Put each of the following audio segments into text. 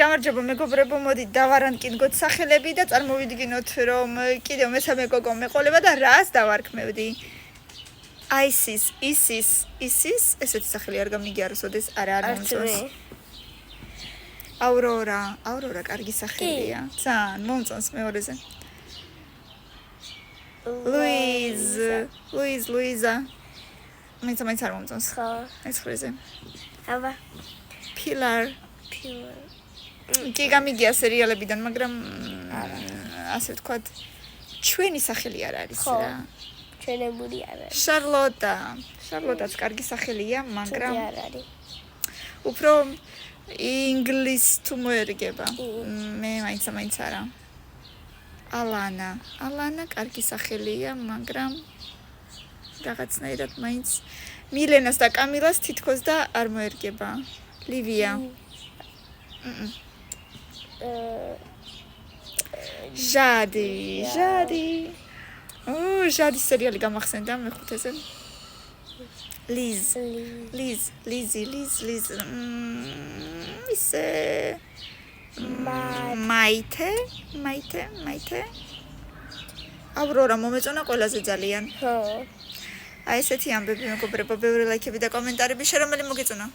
გამარჯობა მეგობრებო, მოდით დავარანკინგოთ სახელები და წარმოვიდგინოთ, რომ კიდევ მესამე გოგო მეყოლება და რას დავარქმევდი. ISIS, ესეთი სახელი არ გამიგიაროსოდეს, არა მომწონს. აურორა კარგი სახელია. ძალიან მომწონს მეორეზე. ლუიზა. მაინც არ მომწონს. ხო. მეცხრეზე. აბა. Pilar. კი გამიგია სერიალებიდან, მაგრამ ასე ვთქვათ, ჩვენი სახელი არ არის რა. ჩვენებული არ არის. შარლოტაც კარგი სახელია, მაგრამ არ არის. უფრო ინგლის თუ მოერგება. მე მაინც არა. ალანა კარგი სახელია, მაგრამ რაღაცნაირად მაინც მილენას და კამილას თითქოს და არ მოერგება. ლივია. ჟადი. ჟადის სერიალი გამახსენდა მეხუთეზე. ლიz. ისე მაითე. ავრორა მომეწონა ყველაზე ძალიან. ხო. აი ესეთი ამბები მეგობრებო, ბევრი ლაიქები და კომენტარები, შენ რომელი მოგეწონა?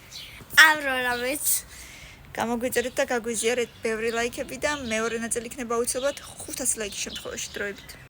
ავრორამეც. გამოგვიწერეთ და გაგვიზიარეთ ბევრი ლაიქები და მეორე ნაწილი იქნება აუცილებლად 500 ლაიქის შემთხვევაში დროებით.